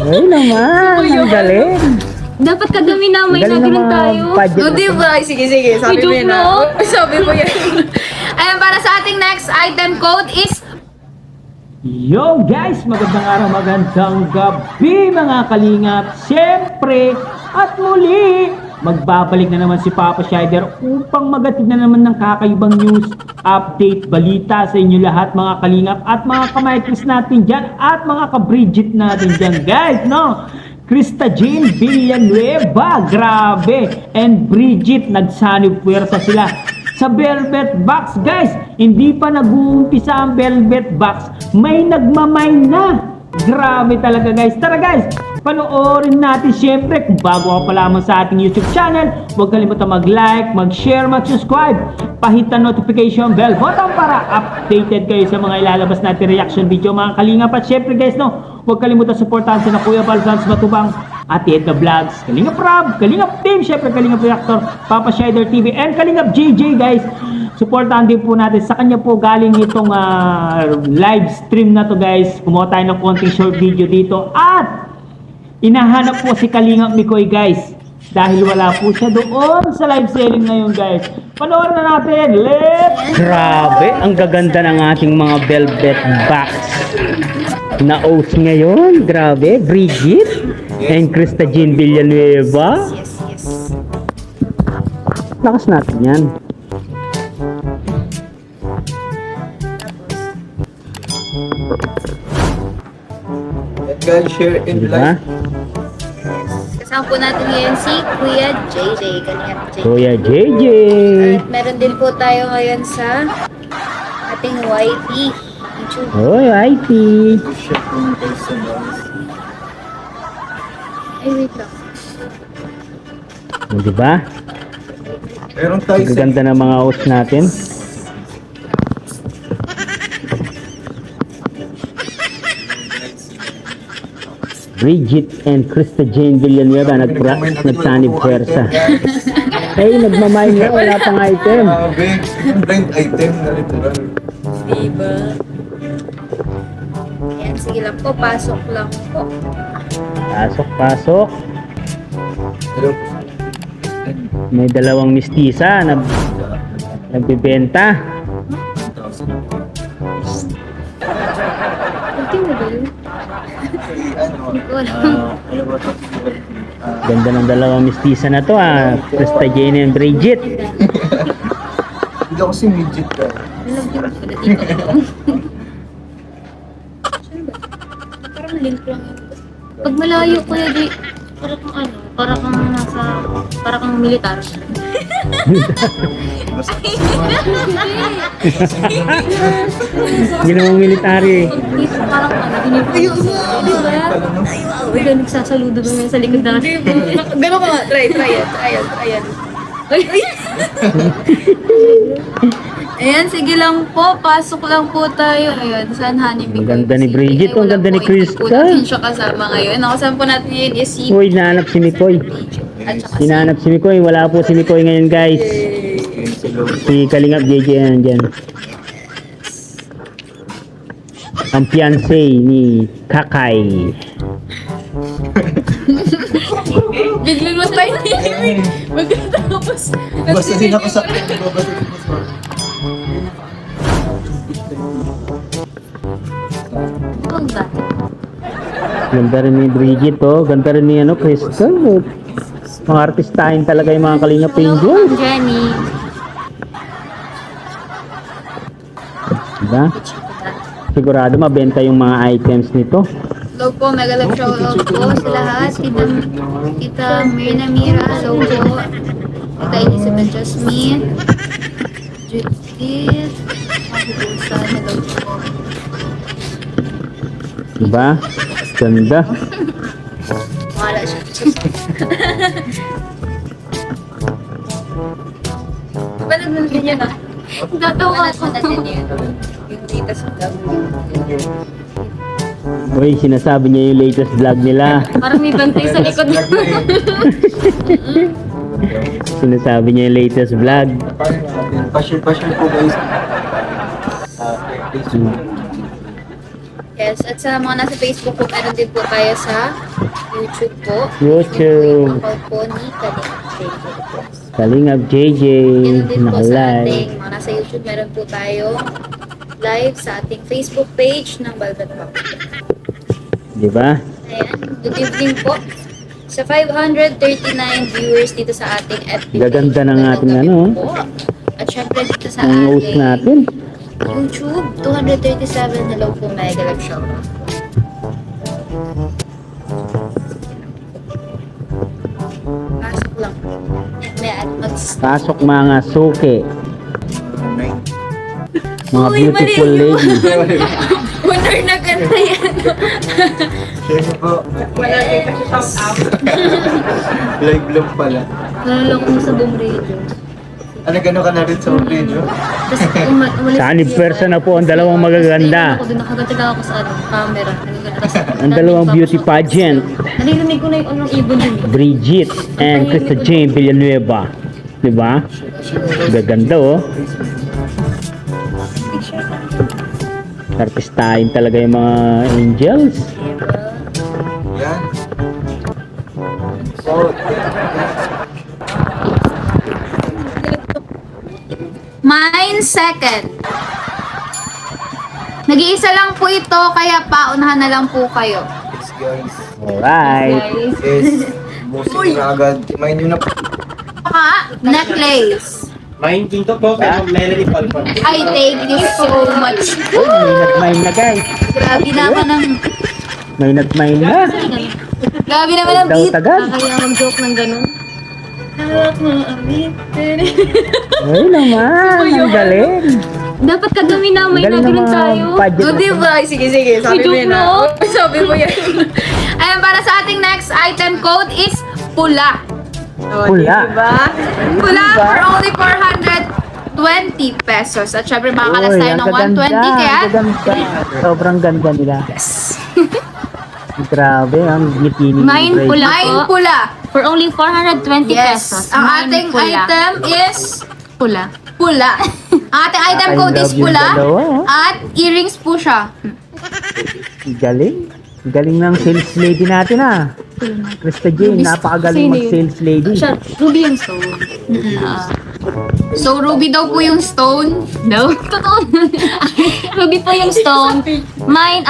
Ay naman, ang galing. Dapat kagami namin na Galing ganun naman, tayo. budget. O, diba? Sige, sige. Sabi Ay, mo joke yan. lang. Sabi mo yan. Ayan, para sa ating next item code is... Yo guys, magandang araw, magandang gabi mga kalingap. Siyempre, at muli, magbabalik na naman si Papa Shider upang magatid na naman ng kakaibang news, update, balita sa inyo lahat mga kalingap at mga kamaikis natin dyan at mga ka-Bridget natin dyan guys, no? Krista Jean Villanueva, grabe, and Bridget, nagsanib puwersa sila sa Velvet Box guys. Hindi pa nag-uumpisa ang Velvet Box, may nagmamay na. Grabe talaga guys. Tara guys, panoorin natin. Syempre, kung bago ka pa lamang sa ating YouTube channel, huwag kalimutan mag-like, mag-share, mag-subscribe, pahit ang notification bell button para updated kayo sa mga ilalabas natin reaction video mga kalingap. At syempre guys, no, huwag kalimutan supportahan sa Kuya Balzans Matubang, Ate Edna Vlogs, Kalingap Rob, Kalingap Team, syempre Kalingap Reactor, Papa Shider TV, and Kalingap JJ guys. Supportahan din po natin. Sa kanya po galing itong live stream na to guys. Kumuha tayo ng konting short video dito. At inahanap po si Kalingap Mikoy guys. Dahil wala po siya doon sa live selling ngayon guys. Panoorin na natin. Let's... Grabe, ang gaganda ng ating mga Velvet Box na oats ngayon. Grabe, Bridget and Krista Jean Villanueva. Yes. Lakas natin yan. Guys, share and Diba? like. Kasama po natin ngayon si Kuya JJ. Kalingap JJ. Kuya JJ. At meron din po tayo ngayon sa ating YT. YouTube. Hoy, IT. Ay, wait lang. Diba? Meron tayo Ang ganda ng mga oats natin. Bridget and Krista Jane Villanueva nagsanib pwersa. Ay, nagmamay nga, wala pang item. Grabe, blind item na literal. Diba? Ayan, sige lang po. Pasok lang po. Pasok, pasok. Hello. May dalawang mistisa na nagbibenta. Kunti mo ba yun? Ano ba ito? Ganda ng dalawang mistisa na to Krista Jane and Bridget. Hindi ako si midget ka. Alam ko na dito. Saan ba? Parang link lang yun. Pag malayo kuya di, para kang ano, para kang nasa, para kang militar. Basta Ginawang military. Dito parang ano, dinipulo. Uy, nagsasaludo ba may sa likod natin? Gano'n ka nga, try yan. Ayan, sige lang po. Pasok lang po tayo. Ayan, saan honey Ang ganda ni Bridget, ang ganda ni Krista. Hindi po natin siya kasama ngayon. Nakasama po natin ngayon is si Uy, nahanap si Mikoy. at saka si Hinahanap si Mikoy. Wala po si Mikoy ngayon guys. Si Kalingap JJ nandyan. Ang fiancé ni Kakay. biglang matay ni magkatapos. basta din ako sa babasa din ako sa Ang dati. Ganda rin ni Bridget ganda rin ni Krista. Mga artistahin talaga yung mga Kalingap Angel. Jenny. Diba? Sigurado mabenta yung mga items nito. Hello po, mega love shoutout po sa lahat. Tita Mirna Mira, hello po. Tita Elizabeth Jasmine. Judith. Mabusa, hello po. Diba? Ganda. Wala siya. Panood din yan ah. Natawa ako. Yung tita sa Uy, sinasabi niya yung latest vlog nila. Parang may bantay sa likod. Sinasabi niya yung latest vlog. Passion po guys. Facebook. Yes, at sa mga nasa Facebook po, meron din po tayo sa YouTube po. YouTube. Yung account po ni Kalingap JJ. Ganun din po sa Nakalive. ating mga nasa YouTube, meron po tayo live sa ating Facebook page ng Balbat Pop. Diba? Ayan, good evening po. Sa 539 viewers dito sa ating FB. Gaganda ng Magandang ating gabi ano. po. At syempre dito sa Ang host ating natin. YouTube, 237. Hello po, Mega Love Show. Pasok lang. May at Pasok mga suki. Mga Uy, beautiful mali yun. lady. Honor na ganda yan. Siyempre po. Live lang pala. Nalulong ko sa boom radio. Ano gano'n ka na rin sa radio? Tapos umalis Sa anniversary na po ang dalawang magaganda. Ako, doon nakagatiga ako sa camera. Ang dalawang beauty pageant. Narinig ko na yung anong ibon yun. Bridget and Krista Jane Villanueva. Diba? Gaganda oh. Artistahin talaga yung mga angels. Yan. So, Mine second. Nag-iisa lang po ito, kaya paunahan na lang po kayo. yes guys. Alright. Yes. Music na agad. Main nyo na po. Necklace. Main dito po kay Ma'am Melanie Palpon. I thank you so much. May nagmain na guys. Grabe naman ang... May nagmain na. Grabe naman ang Daw beat. tagad. Kaya mag-joke ng ganun. Hawak mo ang beat. Ay naman. Ang galing. Dapat kagabi na may Ang galing ng nagano'n mga tayo. pageant. O, diba? Sige, sige. Sabi mo joke yun mo. Sabi mo yan. Ayan, para sa ating next item code is pula. Pula. Pula Diba? for only 420 pesos. At syempre, makakalas Uy, tayo ang ng 120 gaganda, kaya... ang gaganda. Sobrang ganda nila. Yes. Grabe, ang ngiti ni Mine Bridget. pula. Main pula. For only 420 pesos. Yes. Ang Mine ating pula. item is Pula. pula. Ang ating item I code love is yung pula. dalawa, oh. At earrings po siya. Galing. Galing ng sales lady natin ah. Krista Jane, napakagaling Sino yun? mag-sales lady. Siya, Ruby yung stone. So, ruby daw po yung stone. No? Totoo. Ruby po yung stone. Mine,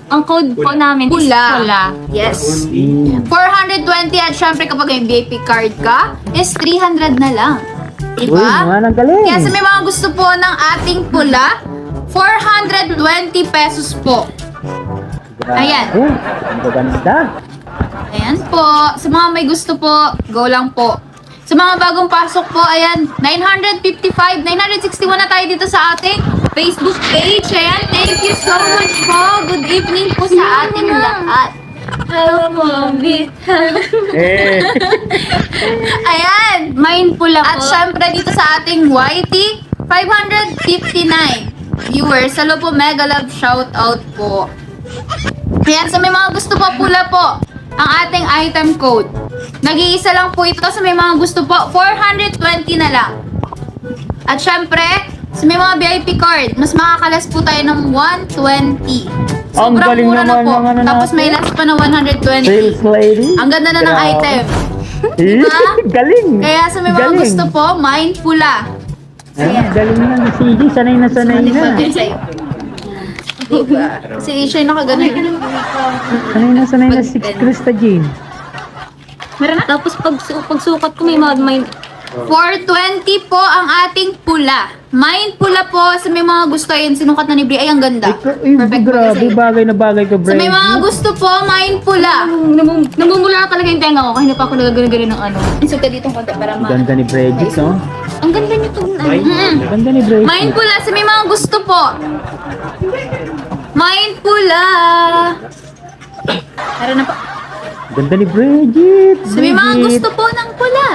ang code po namin is Pula. pula. Yes. Mm. 420 at syempre kapag may VIP card ka, is 300 na lang. Uy, Diba? naman ang galing. Kaya sa may mga gusto po ng ating pula, 420 pesos po. Ayan. Oh, ang gaganda. Ayan po. Sa mga may gusto po, go lang po. Sa mga bagong pasok po, ayan, 955, 961 na tayo dito sa ating Facebook page. Ayan, thank you so much po. Good evening po sa ating lahat. Eh, Ayan. Mine pula po. At syempre dito sa ating YT, 559 viewers. Hello po, Mega Love shoutout po. Ayan, sa may mga gusto po, pula po ang ating item code. Nag-iisa lang po ito. Sa may mga gusto po, 420 na lang. At syempre, sa may mga VIP card, mas makakalas po tayo ng 120. Ang Sobrang galing mura na naman po. ng ano Tapos may last pa na 120. sales lady. Ang ganda na ng Grabe. item. Eh, galing. Kaya sa may mga Galing. gusto po, mine pula. Ay, galing na ni CD. Sanay na sanay na. Diba? Si Isha yung nakaganon. Sanay na si Krista Jane. Meron na. Tapos pagsukat ko may mine. 420 po ang ating pula. Mine pula po sa may mga gusto. Ayun, sinukat na ni Bri. Ay, ang ganda. Ay, Perfect po grabe. sa'yo. Bagay na bagay ka, Sa may Brady. mga gusto po, mine pula. Namumula na talaga yung tenga ko. Kaya hindi pa ako nagagano-gano ng ano. Insulta dito ng konti para ma... Ganda ni Bridget, no? Ang ganda nyo to. Ganda ni Bridget. Mine pula sa may mga gusto po. Mine pula. Meron na po. Ganda ni Bridget. Sa may mga gusto po ng pula.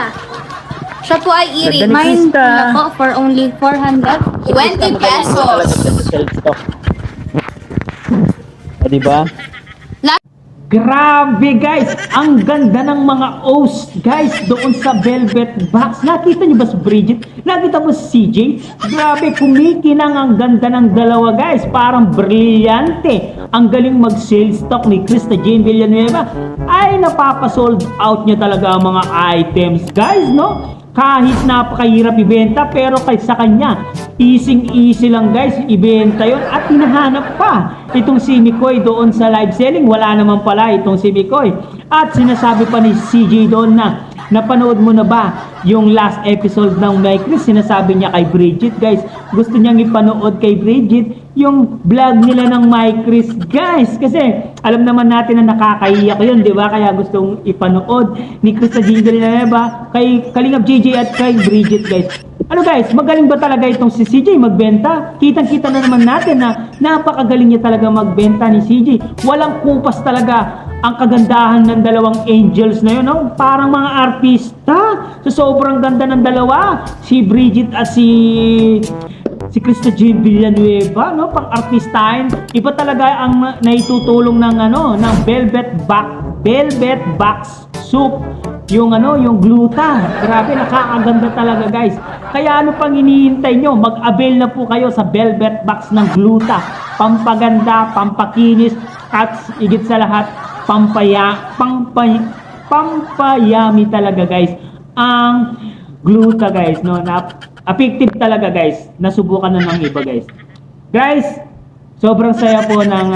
Siya po ay earring. Ganda ni Mine Krista. pula po for only 400. 20 pesos. O, diba? Grabe guys, ang ganda ng mga O's guys doon sa velvet box. Nakita niyo ba si Bridget? Nakita mo si CJ? Grabe, kumikinang ang ganda ng dalawa guys. Parang brilyante. Ang galing mag-sales stock ni Krista Jane Villanueva. Ay, napapasold out niya talaga ang mga items guys, no? Kahit napakahirap ibenta, pero kay sa kanya, easy lang guys, ibenta yon at hinahanap pa itong si Mikoy doon sa live selling. Wala naman pala itong si Mikoy. At sinasabi pa ni CJ doon na, napanood mo na ba yung last episode ng May Chris? Sinasabi niya kay Bridget guys, gusto niyang ipanood kay Bridget yung vlog nila ng My Chris guys, kasi alam naman natin na nakakaiyak yun, di ba? Kaya gustong ipanood ni Krista Jean Villanueva kay Kalingap JJ at kay Bridget guys. Ano guys, magaling ba talaga itong si CJ magbenta? Kitang-kita na naman natin na napakagaling niya talaga magbenta ni CJ. Walang kupas talaga ang kagandahan ng dalawang angels na yun, no? Parang mga artista. So sobrang ganda ng dalawa, si Bridget at si Krista Jean Villanueva, no? Pang-artistahin. Iba talaga ang naitutulong ng ng velvet box soup. Yung yung gluta. Grabe, nakakaganda talaga, guys. Kaya ano pang hinihintay nyo? Mag-avail na po kayo sa velvet box ng gluta. Pampaganda, pampakinis, at higit sa lahat, pampayami talaga, guys. Ang gluta, guys, no? Effective talaga guys. Nasubukan na ng iba guys. Guys, sobrang saya po ng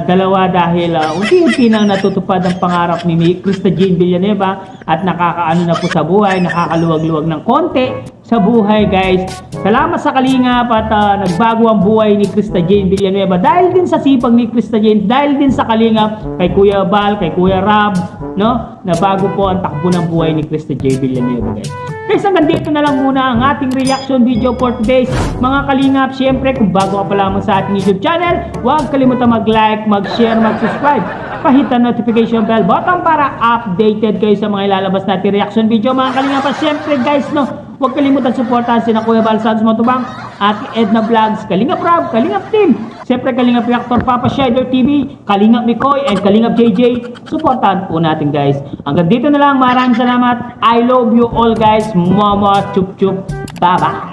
dalawa dahil unti-unti nang natutupad ang pangarap ni Krista Jean Villanueva at nakakaano na po sa buhay, nakakaluwag-luwag ng konti sa buhay guys. Salamat sa Kalingap at nagbago ang buhay ni Krista Jean Villanueva dahil din sa sipag ni Krista Jean, dahil din sa Kalingap, kay Kuya Bal, kay Kuya Rab, no? Nabago po ang takbo ng buhay ni Krista Jean Villanueva guys. Guys, hanggang dito na lang muna ang ating reaction video for today's mga Kalingap. Siyempre, kung bago ka pa lamang sa ating YouTube channel, huwag kalimutan mag-like, mag-share, mag-subscribe. Pahitan notification bell button para updated kayo sa mga ilalabas natin reaction video mga Kalingap. Siyempre guys, no, huwag kalimutan supportahan sina Kuya Bal Sanz Motobang, Ate Edna Vlogs, Kalingap Rob, Kalingap Team, siyempre Kalingap Reactor, Papa Shider TV, Kalingap Mikoy, and Kalingap JJ. Supportahan po natin guys. Hanggang dito na lang, maraming salamat. I love you all guys. Mama, chup chup. Bye bye.